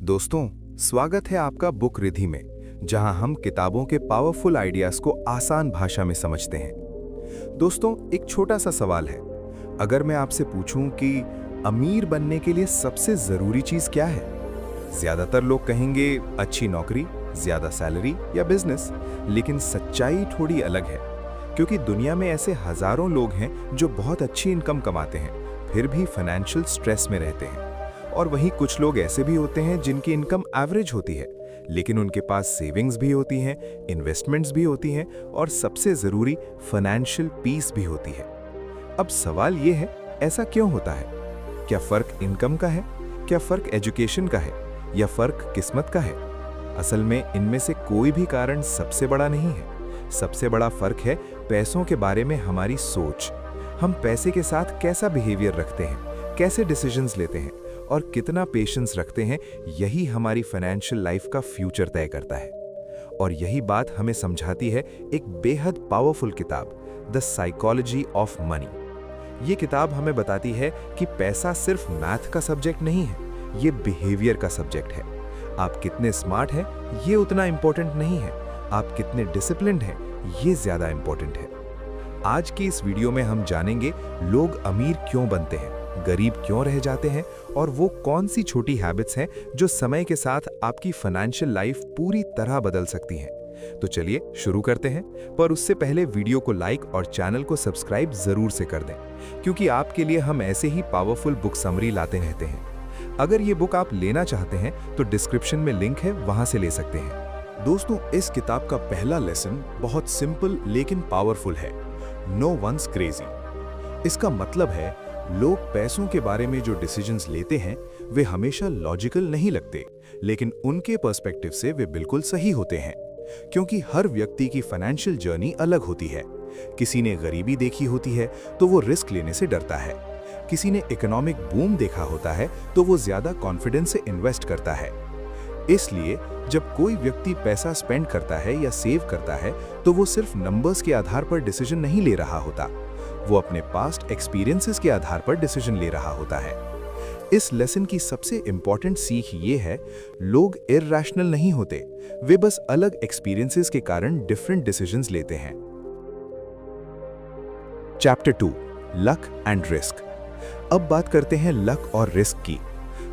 दोस्तों, स्वागत है आपका बुक रिधि में, जहां हम किताबों के पावरफुल आइडियाज को आसान भाषा में समझते हैं। दोस्तों, एक छोटा सा सवाल है। अगर मैं आपसे पूछूं कि अमीर बनने के लिए सबसे जरूरी चीज क्या है? ज्यादातर लोग कहेंगे अच्छी नौकरी, ज्यादा सैलरी या बिजनेस। लेकिन सच्चाई थोड़ी अलग है, क्योंकि दुनिया में ऐसे हजारों लोग हैं जो बहुत अच्छी इनकम कमाते हैं, फिर भी फाइनेंशियल स्ट्रेस में रहते हैं। और वहीं कुछ लोग ऐसे भी होते हैं जिनकी इनकम एवरेज होती है, लेकिन उनके पास सेविंग्स भी होती हैं, इन्वेस्टमेंट्स भी होती हैं और सबसे ज़रूरी फाइनेंशियल पीस भी होती है। अब सवाल ये है, ऐसा क्यों होता है? क्या फ़र्क इनकम का है? क्या फ़र्क एजुकेशन का है? या फ़र्क किस्मत का है? असल में इनमें से कोई भी कारण सबसे बड़ा नहीं है। सबसे बड़ा फ़र्क है पैसों के बारे में हमारी सोच। हम पैसे के साथ कैसा बिहेवियर रखते हैं, कैसे डिसीजंस लेते हैं और कितना पेशेंस रखते हैं। यही हमारी फाइनेंशियल लाइफ का फ्यूचर तय करता है। और यही बात हमें समझाती है एक बेहद पावरफुल किताब, द साइकोलॉजी ऑफ मनी। ये किताब हमें बताती है कि पैसा सिर्फ मैथ का सब्जेक्ट नहीं है, ये बिहेवियर का सब्जेक्ट है। आप कितने स्मार्ट हैं ये उतना इंपॉर्टेंट नहीं है, आप कितने डिसिप्लिन्ड हैं ये ज्यादा इंपॉर्टेंट है। आज की इस वीडियो में हम जानेंगे लोग अमीर क्यों बनते हैं, गरीब क्यों रह जाते हैं और वो कौन सी छोटी हैबिट्स हैं जो समय के साथ आपकी फाइनेंशियल लाइफ पूरी तरह बदल सकती हैं। तो चलिए शुरू करते हैं, पर उससे पहले वीडियो को लाइक और चैनल को सब्सक्राइब जरूर से कर दें, क्योंकि आपके लिए हम ऐसे ही पावरफुल बुक समरी लाते रहते हैं। अगर ये बुक आप लेना चाहते हैं तो डिस्क्रिप्शन में लिंक है, वहां से ले सकते हैं। दोस्तों, इस किताब का पहला लेसन बहुत सिंपल लेकिन पावरफुल है। No once crazy. इसका मतलब है लोग पैसों के बारे में जो डिसीजंस लेते हैं वे हमेशा लॉजिकल नहीं लगते, लेकिन उनके पर्सपेक्टिव से वे बिल्कुल सही होते हैं। क्योंकि हर व्यक्ति की फाइनेंशियल जर्नी अलग होती है। किसी ने गरीबी देखी होती है तो वो रिस्क लेने से डरता है। किसी ने इकोनॉमिक बूम देखा होता है तो वो ज्यादा कॉन्फिडेंस से इन्वेस्ट करता है। इसलिए जब कोई व्यक्ति पैसा स्पेंड करता है या सेव करता है तो वो सिर्फ नंबर्स के आधार पर डिसीजन नहीं ले रहा होता, वो अपने पास्ट एक्सपीरियंसेस के आधार पर डिसीजन ले रहा होता है। इस लेसन की सबसे इंपॉर्टेंट सीख ये है, लोग इरैशनल नहीं होते, वे बस अलग एक्सपीरियंसेस के कारण डिफरेंट डिसीजंस लेते हैं। Chapter 2, luck and risk. अब बात करते हैं लक और रिस्क की।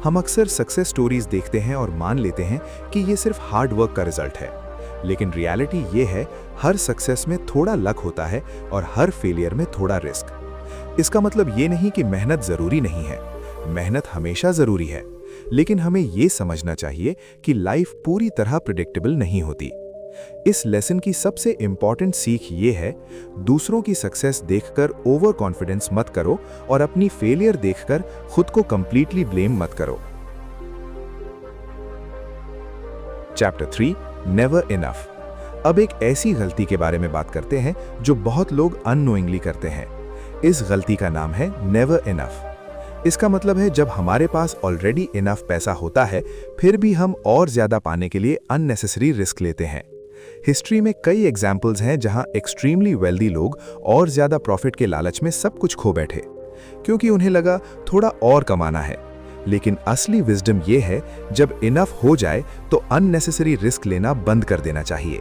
हम अक्सर सक्सेस स्टोरीज देखते हैं और मान लेते हैं कि ये सिर्फ हार्ड वर्क का रिजल्ट है, लेकिन रियलिटी ये है, हर सक्सेस में थोड़ा लक होता है और हर फेलियर में थोड़ा रिस्क। इसका मतलब ये नहीं कि मेहनत जरूरी नहीं है, मेहनत हमेशा जरूरी है, लेकिन हमें ये समझना चाहिए कि लाइफ पूरी तरह प्रिडिक्टेबल नहीं होती। इस लेसन की सबसे इंपॉर्टेंट सीख ये है, दूसरों की सक्सेस देखकर ओवर कॉन्फिडेंस मत करो और अपनी फेलियर देखकर खुद को कंप्लीटली ब्लेम मत करो। Chapter 3, never enough. अब एक ऐसी गलती के बारे में बात करते हैं जो बहुत लोग अननोइंगली करते हैं। इस गलती का नाम है नेवर इनफ। इसका मतलब है जब हमारे पास ऑलरेडी इनफ पैसा होता है फिर भी हम और ज्यादा पाने के लिए अननेसेसरी रिस्क लेते हैं। हिस्ट्री में कई एग्जाम्पल्स हैं जहां एक्सट्रीमली वेल्दी लोग और ज्यादा प्रॉफिट के लालच में सब कुछ खो बैठे, क्योंकि उन्हें लगा थोड़ा और कमाना है। लेकिन असली विजडम ये है, जब इनफ हो जाए तो अननेसेसरी रिस्क लेना बंद कर देना चाहिए।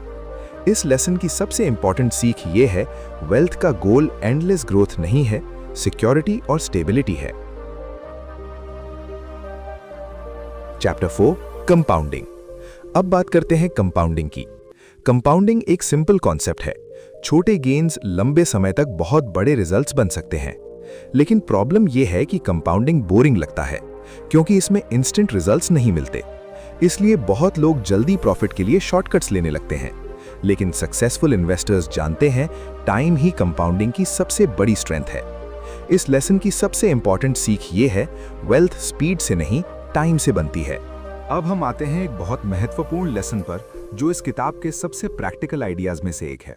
इस लेसन की सबसे इंपॉर्टेंट सीख ये है, वेल्थ का गोल एंडलेस ग्रोथ नहीं है, सिक्योरिटी और स्टेबिलिटी है। Chapter 4, compounding. अब बात करते हैं कंपाउंडिंग की। कंपाउंडिंग एक सिंपल कॉन्सेप्ट है। छोटे गेन्स लंबे समय तक बहुत बड़े रिजल्ट्स बन सकते हैं, लेकिन प्रॉब्लम यह है कि कंपाउंडिंग बोरिंग लगता है, क्योंकि इसमें इंस्टेंट रिजल्ट्स नहीं मिलते। इसलिए बहुत लोग जल्दी प्रॉफिट के लिए शॉर्टकट्स लेने लगते हैं। लेकिन सक्सेसफुल इन्वेस्टर्स जानते हैं, टाइम ही कंपाउंडिंग की सबसे बड़ी स्ट्रेंथ है। इस लेसन की सबसे इंपॉर्टेंट सीख ये है, वेल्थ स्पीड से नहीं, टाइम से बनती है। अब हम आते हैं एक बहुत महत्वपूर्ण लेसन पर, जो इस किताब के सबसे प्रैक्टिकल आइडियाज में से एक है।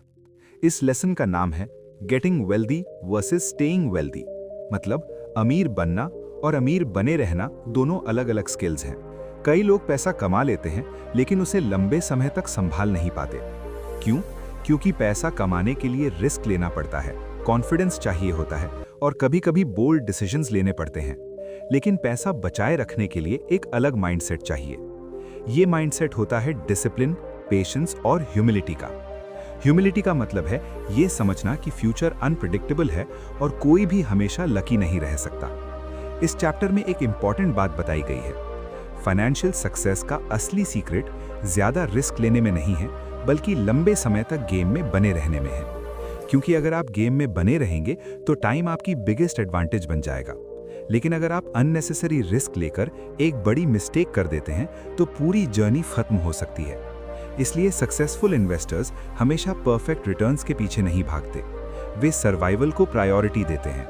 इस लेसन का नाम है getting wealthy versus staying wealthy. मतलब अमीर बनना और अमीर बने रहना दोनों अलग अलग स्किल्स हैं। कई लोग पैसा कमा लेते हैं लेकिन उसे लंबे समय तक संभाल नहीं पाते। क्यों? क्योंकि पैसा कमाने के लिए रिस्क लेना पड़ता है, कॉन्फिडेंस चाहिए होता है और कभी-कभी बोल्ड डिसीजंस लेने पड़ते हैं। लेकिन पैसा बचाए रखने के लिए एक अलग माइंडसेट चाहिए। ये माइंडसेट होता है डिसिप्लिन, पेशेंस और ह्यूमिलिटी का। ह्यूमिलिटी का मतलब है ये समझना कि फ्यूचर अनप्रिडिक्टेबल है और कोई भी हमेशा लकी नहीं रह सकता। इस चैप्टर में एक इंपॉर्टेंट बात बताई गई है। फाइनेंशियल सक्सेस का असली सीक्रेट ज्यादा रिस्क लेने में नहीं है, बल्कि लंबे समय तक गेम में बने रहने में है। क्योंकि अगर आप गेम में बने रहेंगे तो टाइम आपकी बिगेस्ट एडवांटेज बन जाएगा। लेकिन अगर आप अननेसेसरी रिस्क लेकर एक बड़ी मिस्टेक कर देते हैं तो पूरी जर्नी खत्म हो सकती है। इसलिए सक्सेसफुल इन्वेस्टर्स हमेशा परफेक्ट रिटर्न्स के पीछे नहीं भागते। वे सर्वाइवल को प्रायोरिटी देते हैं।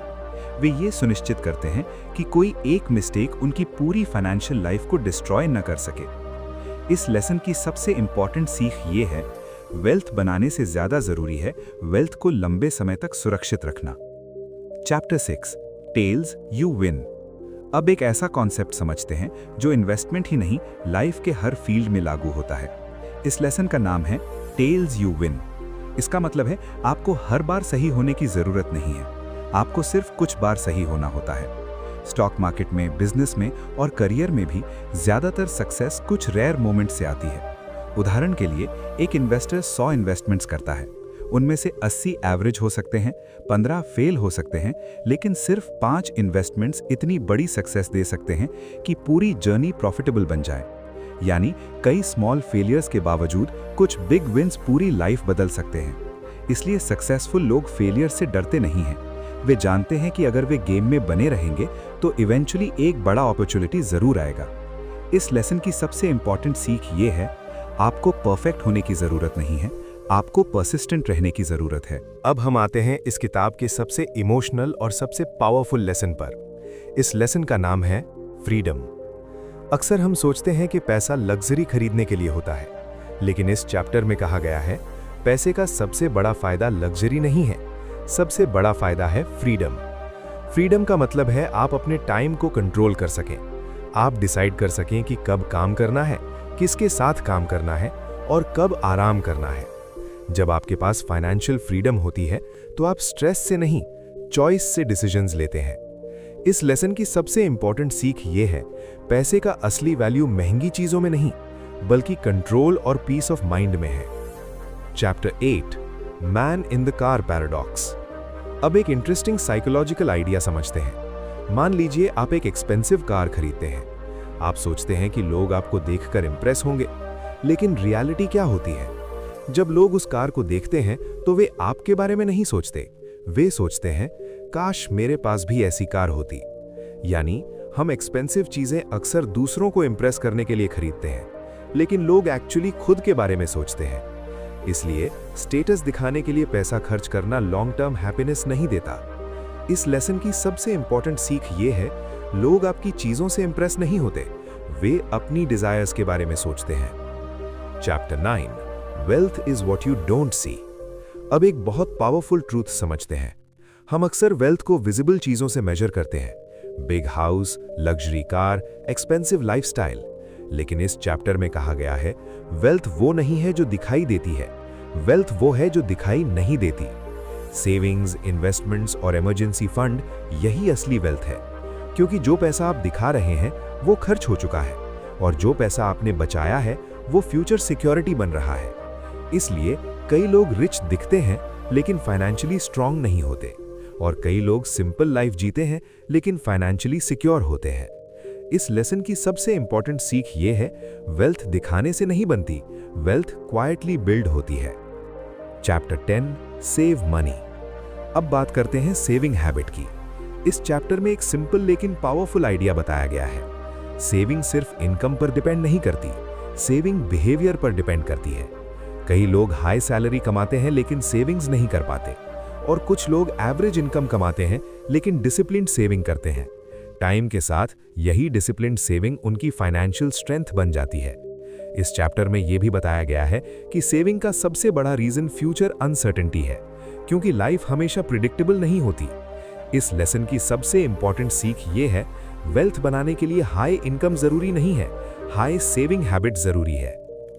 वे ये सुनिश्चित करते हैं कि कोई एक मिस्टेक उनकी पूरी फाइनेंशियल लाइफ को डिस्ट्रॉय न कर सके। इस लेसन की सबसे इंपॉर्टेंट सीख ये है, वेल्थ बनाने से ज्यादा जरूरी है वेल्थ को लंबे समय तक सुरक्षित रखना। Chapter 6, tells you win. अब एक ऐसा कॉन्सेप्ट समझते हैं जो इन्वेस्टमेंट ही नहीं, लाइफ के हर फील्ड में लागू होता है। इस लेसन का नाम है टेल्स यू विन। इसका मतलब है आपको हर बार सही होने की जरूरत नहीं है, आपको सिर्फ कुछ बार सही होना होता है। स्टॉक मार्केट में, बिजनेस में और करियर में भी ज्यादातर सक्सेस कुछ रेयर मोमेंट से आती है। उदाहरण के लिए, एक इन्वेस्टर 100 इन्वेस्टमेंट्स करता है, उनमें से 80 एवरेज हो सकते हैं, 15 फेल हो सकते हैं, लेकिन सिर्फ 5 इन्वेस्टमेंट्स इतनी बड़ी सक्सेस दे सकते हैं कि पूरी जर्नी प्रॉफिटेबल बन जाए। यानी कई स्मॉल फेलियर्स के बावजूद कुछ बिग विंस पूरी लाइफ बदल सकते हैं। इसलिए सक्सेसफुल लोग फेलियर से डरते नहीं हैं। वे जानते हैं कि अगर वे गेम में बने रहेंगे तो इवेंचुअली एक बड़ा अपॉर्चुनिटी जरूर आएगा। इस लेसन की सबसे इंपॉर्टेंट सीख ये है, आपको परफेक्ट होने की जरूरत नहीं है, आपको परसिस्टेंट रहने की जरूरत है। अब हम आते हैं इस किताब के सबसे इमोशनल और सबसे पावरफुल लेसन पर। इस लेसन का नाम है फ्रीडम। अक्सर हम सोचते हैं कि पैसा लग्जरी खरीदने के लिए होता है, लेकिन इस चैप्टर में कहा गया है पैसे का सबसे बड़ा फायदा लग्जरी नहीं है, सबसे बड़ा फायदा है फ्रीडम। फ्रीडम का मतलब है आप अपने टाइम को कंट्रोल कर सकें। आप डिसाइड कर सकें कि कब काम करना है, किसके साथ काम करना है और कब आराम करना है। जब आपके पास फाइनेंशियल फ्रीडम होती है तो आप स्ट्रेस से नहीं, चॉइस से डिसीजंस लेते हैं। इस लेसन की सबसे इंपॉर्टेंट सीख ये है, पैसे का असली वैल्यू महंगी चीजों में नहीं, बल्कि कंट्रोल और पीस ऑफ माइंड में है। Chapter 8, man in the car paradox. अब एक इंटरेस्टिंग साइकोलॉजिकल आइडिया समझते हैं। मान लीजिए आप एक एक्सपेंसिव कार खरीदते हैं। आप सोचते हैं कि लोग आपको देखकर इंप्रेस होंगे, लेकिन रियलिटी क्या होती है? जब लोग उस कार को देखते हैं तो वे आपके बारे में नहीं सोचते, वे सोचते हैं काश मेरे पास भी ऐसी कार होती। यानी हम एक्सपेंसिव चीजें अक्सर दूसरों को इंप्रेस करने के लिए खरीदते हैं, लेकिन लोग एक्चुअली खुद के बारे में सोचते हैं। इसलिए स्टेटस दिखाने के लिए पैसा खर्च करना लॉन्ग टर्म हैप्पीनेस नहीं देता। इस लेसन की सबसे इंपॉर्टेंट सीख ये है, लोग आपकी चीजों से इंप्रेस नहीं होते, वे अपनी डिजायर्स के बारे में सोचते हैं। Chapter 9, wealth is what you don't see. अब एक बहुत पावरफुल ट्रूथ समझते हैं। हम अक्सर वेल्थ को विजिबल चीजों से मेजर करते हैं, big house, luxury car, expensive lifestyle. लेकिन इस चैप्टर में कहा गया है, वेल्थ वो नहीं है जो दिखाई देती है, वेल्थ वो है जो दिखाई नहीं देती। सेविंग्स, इन्वेस्टमेंट्स और इमरजेंसी फंड, यही असली वेल्थ है। क्योंकि जो पैसा आप दिखा रहे हैं वो खर्च हो चुका है, और जो पैसा आपने बचाया है वो फ्यूचर सिक्योरिटी बन रहा है। इसलिए कई लोग रिच दिखते हैं लेकिन फाइनेंशियली स्ट्रांग नहीं होते, और कई लोग सिंपल लाइफ जीते हैं लेकिन फाइनेंशियली सिक्योर होते हैं। इस लेसन की सबसे इंपॉर्टेंट सीख ये है, वेल्थ दिखाने से नहीं बनती, वेल्थ क्वाइटली बिल्ड होती है। Chapter 10, save money. अब बात करते हैं सेविंग हैबिट की। इस चैप्टर में एक सिंपल लेकिन पावरफुल आइडिया बताया गया है। सेविंग सिर्फ इनकम पर डिपेंड नहीं करती, सेविंग बिहेवियर पर डिपेंड करती है। कई लोग हाई सैलरी कमाते हैं लेकिन सेविंग्स नहीं कर पाते, और कुछ लोग एवरेज इनकम कमाते हैं लेकिन डिसिप्लिन्ड सेविंग करते हैं। टाइम के साथ यही डिसिप्लिन्ड सेविंग उनकी फाइनेंशियल स्ट्रेंथ बन जाती है। इस चैप्टर में यह भी बताया गया है कि सेविंग का सबसे बड़ा रीजन फ्यूचर अनसर्टेनिटी है, क्योंकि लाइफ हमेशा प्रिडिक्टेबल नहीं होती। इस लेसन की सबसे इंपॉर्टेंट सीख ये है, वेल्थ बनाने के लिए हाई इनकम जरूरी नहीं है, हाई सेविंग हैबिट जरूरी है।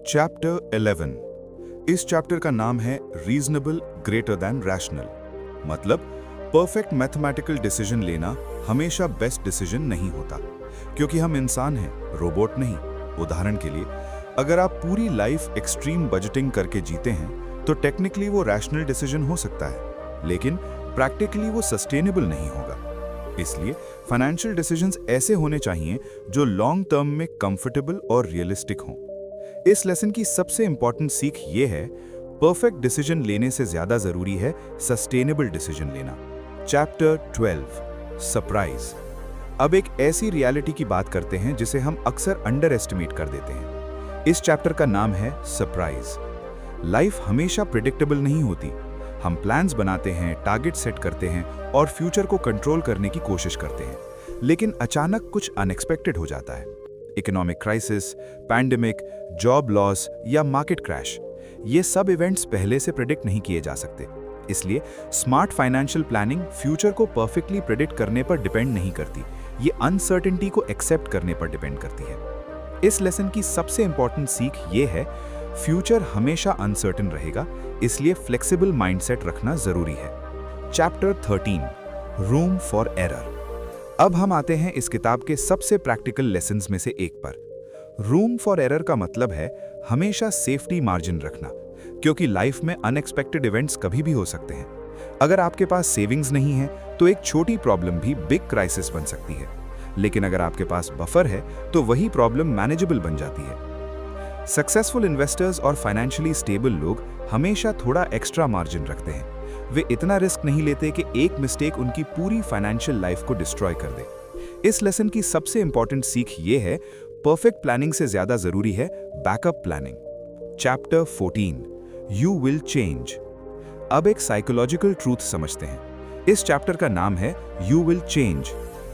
चैप्टर 11। इस चैप्टर का नाम है रीजनेबल ग्रेटर देन रैशनल। मतलब परफेक्ट मैथमेटिकल डिसीजन लेना हमेशा बेस्ट डिसीजन नहीं होता, क्योंकि हम इंसान हैं, रोबोट नहीं। उदाहरण के लिए, अगर आप पूरी लाइफ एक्सट्रीम बजटिंग करके जीते हैं तो टेक्निकली वो रैशनल डिसीजन हो सकता है, लेकिन प्रैक्टिकली वो सस्टेनेबल नहीं होगा। इसलिए फाइनेंशियल डिसीजंस ऐसे होने चाहिए जो लॉन्ग टर्म में कंफर्टेबल और रियलिस्टिक हों। इस लेसन की सबसे इंपॉर्टेंट सीख ये है, परफेक्ट डिसीजन लेने से ज्यादा जरूरी है सस्टेनेबल डिसीजन लेना। Chapter 12, surprise. अब एक ऐसी रियलिटी की बात करते हैं जिसे हम अक्सर अंडर एस्टिमेट कर देते हैं। इस चैप्टर का नाम है सरप्राइज। लाइफ हमेशा प्रिडिक्टेबल नहीं होती। हम प्लान्स बनाते हैं, टारगेट सेट करते हैं और फ्यूचर को कंट्रोल करने की कोशिश करते हैं, लेकिन अचानक कुछ अनएक्सपेक्टेड हो जाता है। Economic crisis, pandemic, job loss या मार्केट क्रैश, ये सब इवेंट्स पहले से प्रिडिक्ट नहीं किए जा सकते। इसलिए स्मार्ट फाइनेंशियल प्लानिंग फ्यूचर को परफेक्टली प्रिडिक्ट करने पर डिपेंड नहीं करती, ये अनसर्टेनिटी को एक्सेप्ट करने पर डिपेंड करती है। इस लेसन की सबसे इंपॉर्टेंट सीख ये है, फ्यूचर हमेशा अनसर्टेन रहेगा, इसलिए फ्लेक्सिबल माइंडसेट रखना जरूरी है। Chapter 13, room for error. अब हम आते हैं इस किताब के सबसे प्रैक्टिकल लेसन्स में से एक पर। रूम फॉर एरर का मतलब है हमेशा सेफ्टी मार्जिन रखना, क्योंकि लाइफ में अनएक्सपेक्टेड इवेंट्स कभी भी हो सकते हैं। अगर आपके पास सेविंग्स नहीं है तो एक छोटी प्रॉब्लम भी बिग क्राइसिस बन सकती है, लेकिन अगर आपके पास बफर है तो वही प्रॉब्लम मैनेजेबल बन जाती है। सक्सेसफुल इन्वेस्टर्स और फाइनेंशियली स्टेबल लोग हमेशा थोड़ा एक्स्ट्रा मार्जिन रखते हैं। वे इतना रिस्क नहीं लेते कि एक मिस्टेक उनकी पूरी फाइनेंशियल लाइफ को डिस्ट्रॉय कर दे। इस लेसन की सबसे इंपॉर्टेंट सीख ये है, परफेक्ट प्लानिंग से ज्यादा जरूरी है backup planning. Chapter 14, you will change. अब एक साइकोलॉजिकल ट्रूथ समझते हैं। इस चैप्टर का नाम है यू विल चेंज।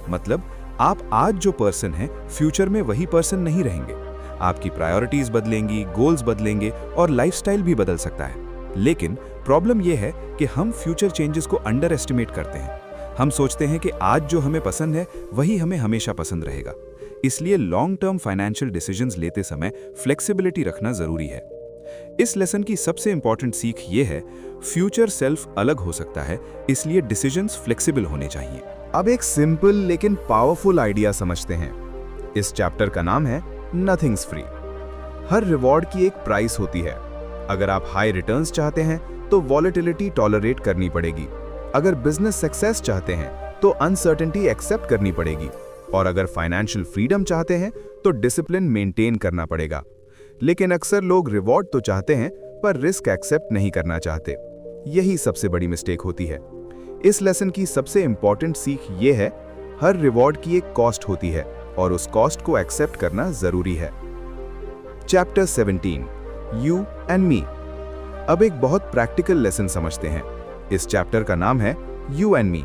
मतलब आप आज जो पर्सन हैं, फ्यूचर में वही पर्सन नहीं रहेंगे। आपकी प्रायोरिटीज बदलेंगी, गोल्स बदलेंगे और लाइफस्टाइल भी बदल सकता है। लेकिन प्रॉब्लम यह है कि हम फ्यूचर चेंजेस को अंडर एस्टिमेट करते हैं। हम सोचते हैं कि आज जो हमें पसंद है वही हमें हमेशा पसंद रहेगा। इसलिए लॉन्ग टर्म फाइनेंशियल डिसीजंस लेते समय फ्लेक्सिबिलिटी रखना जरूरी है। इस लेसन की सबसे इंपॉर्टेंट सीख ये है, फ्यूचर सेल्फ अलग हो सकता है, इसलिए डिसीजंस फ्लेक्सिबल होने चाहिए। अब एक सिंपल लेकिन पावरफुल आइडिया समझते हैं। इस चैप्टर का नाम है नथिंग्स फ्री। हर रिवॉर्ड की एक प्राइस होती है। अगर आप हाई रिटर्न्स चाहते हैं तो वॉलेटिलिटी टॉलरेट करनी पड़ेगी। अगर बिजनेस सक्सेस चाहते हैं तो अनसर्टेनिटी एक्सेप्ट करनी पड़ेगी। और अगर फाइनेंशियल फ्रीडम चाहते हैं तो डिसिप्लिन मेंटेन करना पड़ेगा। लेकिन अक्सर लोग रिवॉर्ड तो चाहते हैं पर रिस्क एक्सेप्ट नहीं करना चाहते। यही सबसे बड़ी मिस्टेक होती है। इस लेसन की सबसे इंपॉर्टेंट सीख ये है, हर रिवॉर्ड की एक कॉस्ट होती है और उस कॉस्ट को एक्सेप्ट करना जरूरी है। Chapter 17, you and me. अब एक बहुत प्रैक्टिकल लेसन समझते हैं। इस चैप्टर का नाम है यू एंड मी।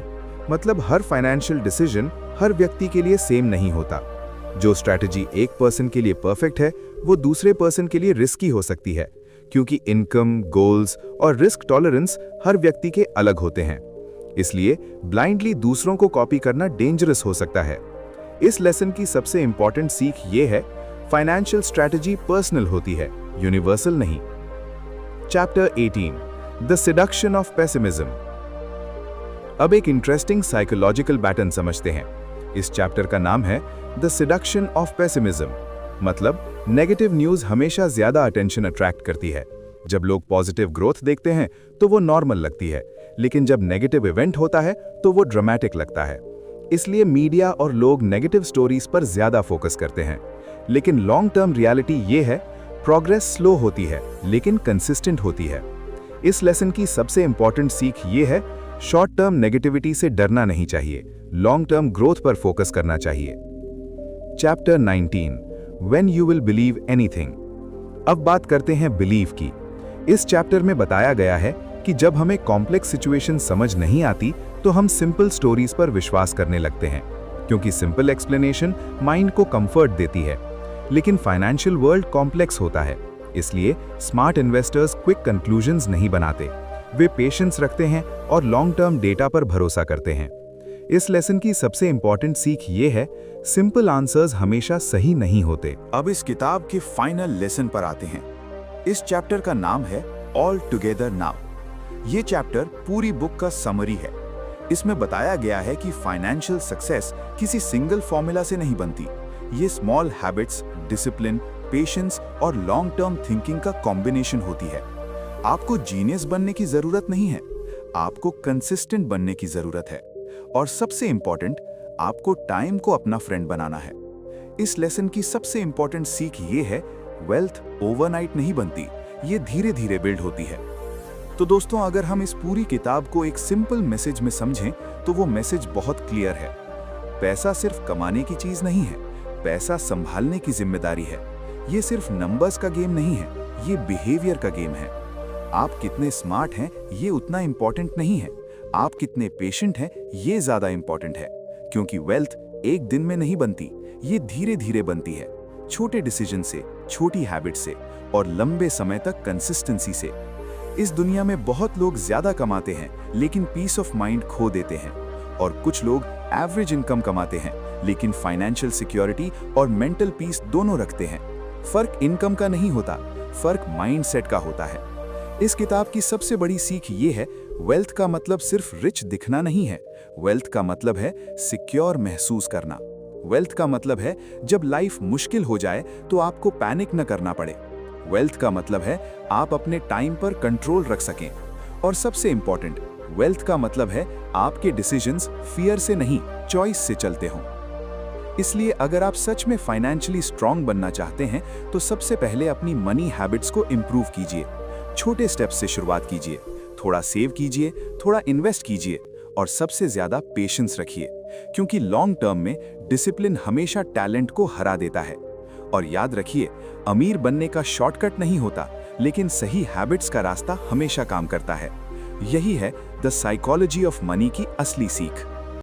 मतलब हर फाइनेंशियल डिसीजन हर व्यक्ति के लिए सेम नहीं होता। जो स्ट्रैटेजी एक पर्सन के लिए परफेक्ट है वो दूसरे पर्सन के लिए रिस्की हो सकती है, क्योंकि इनकम, गोल्स और रिस्क टॉलरेंस हर व्यक्ति के अलग होते हैं। इसलिए ब्लाइंडली दूसरों को कॉपी करना डेंजरस हो सकता है। इस लेसन की सबसे इंपॉर्टेंट सीख ये है, फाइनेंशियल स्ट्रैटेजी पर्सनल होती है, यूनिवर्सल नहीं। Chapter 18, the seduction of pessimism. अब एक इंटरेस्टिंग साइकोलॉजिकल पैटर्न समझते हैं। इस चैप्टर का नाम है द सेडक्शन ऑफ पेसिमिज्म। मतलब नेगेटिव न्यूज हमेशा ज्यादा अटेंशन अट्रैक्ट करती है। जब लोग पॉजिटिव ग्रोथ देखते हैं तो वो नॉर्मल लगती है, लेकिन जब नेगेटिव इवेंट होता है तो वो ड्रामेटिक लगता है। इसलिए मीडिया और लोग नेगेटिव स्टोरीज पर ज्यादा फोकस करते हैं। लेकिन लॉन्ग टर्म रियलिटी ये है, प्रोग्रेस स्लो होती है लेकिन कंसिस्टेंट होती है। इस लेसन की सबसे इंपॉर्टेंट सीख ये है, शॉर्ट टर्म नेगेटिविटी से डरना नहीं चाहिए, लॉन्ग टर्म ग्रोथ पर फोकस करना चाहिए। Chapter 19, when you will believe anything. अब बात करते हैं बिलीव की। इस चैप्टर में बताया गया है कि जब हमें कॉम्प्लेक्स सिचुएशन समझ नहीं आती तो हम सिंपल स्टोरीज पर विश्वास करने लगते हैं, क्योंकि सिंपल एक्सप्लेनेशन माइंड को कंफर्ट देती है। लेकिन फाइनेंशियल वर्ल्ड कॉम्प्लेक्स होता है, इसलिए स्मार्ट इन्वेस्टर्स क्विक कंक्लूजन्स नहीं बनाते। वे पेशेंस रखते हैं और लॉन्ग टर्म डेटा पर भरोसा करते हैं। इस लेसन की सबसे इंपॉर्टेंट सीख ये है, सिंपल आंसर्स हमेशा सही नहीं होते। अब इस किताब के फाइनल लेसन पर आते हैं। इस चैप्टर का नाम है ऑल टुगेदर नाउ। ये चैप्टर पूरी बुक का समरी है। इसमें बताया गया है कि फाइनेंशियल सक्सेस किसी सिंगल फॉर्मूला से नहीं बनती, ये स्मॉल हैबिट्स डिसिप्लिन, पेशेंस और लॉन्ग टर्म थिंकिंग का कॉम्बिनेशन होती है। आपको जीनियस बनने की जरूरत नहीं है, आपको कंसिस्टेंट बनने की जरूरत है। और सबसे इंपॉर्टेंट, आपको टाइम को अपना फ्रेंड बनाना है। इस लेसन की सबसे इंपॉर्टेंट सीख ये है, वेल्थ ओवरनाइट नहीं बनती, ये धीरे धीरे बिल्ड होती है। तो दोस्तों, अगर हम इस पूरी किताब को एक सिंपल मैसेज में समझें तो वो मैसेज बहुत क्लियर है। पैसा सिर्फ कमाने की चीज नहीं है, पैसा संभालने की जिम्मेदारी है। ये सिर्फ नंबर्स का गेम नहीं है, ये बिहेवियर का गेम है। आप कितने स्मार्ट हैं ये उतना इंपॉर्टेंट नहीं है, आप कितने पेशेंट हैं ये ज्यादा इंपॉर्टेंट है। क्योंकि वेल्थ एक दिन में नहीं बनती, ये धीरे धीरे बनती है, छोटे डिसीजन से, छोटी हैबिट से और लंबे समय तक कंसिस्टेंसी से। इस दुनिया में बहुत लोग ज्यादा कमाते हैं लेकिन पीस ऑफ माइंड खो देते हैं, और कुछ लोग एवरेज इनकम कमाते हैं लेकिन फाइनेंशियल सिक्योरिटी और मेंटल पीस दोनों रखते हैं। फर्क इनकम का नहीं होता, फर्क माइंडसेट का होता है। इस किताब की सबसे बड़ी सीख ये है, वेल्थ का मतलब सिर्फ रिच दिखना नहीं है, वेल्थ का मतलब है सिक्योर महसूस करना। वेल्थ का मतलब है जब लाइफ मुश्किल हो जाए तो आपको पैनिक न करना पड़े। वेल्थ का मतलब है आप अपने टाइम पर कंट्रोल रख सकें। और सबसे इंपॉर्टेंट, वेल्थ का मतलब है आपके डिसीजंस फियर से नहीं, चॉइस से चलते हों। इसलिए अगर आप सच में फाइनेंशियली स्ट्रांग बनना चाहते हैं तो सबसे पहले अपनी मनी हैबिट्स को इंप्रूव कीजिए। छोटे स्टेप्स से शुरुआत कीजिए, थोड़ा सेव कीजिए, थोड़ा इन्वेस्ट कीजिए और सबसे ज्यादा पेशेंस रखिए, क्योंकि लॉन्ग टर्म में डिसिप्लिन हमेशा टैलेंट को हरा देता है। और याद रखिए, अमीर बनने का शॉर्टकट नहीं होता, लेकिन सही हैबिट्स का रास्ता हमेशा काम करता है। यही है द साइकोलॉजी ऑफ मनी की असली सीख।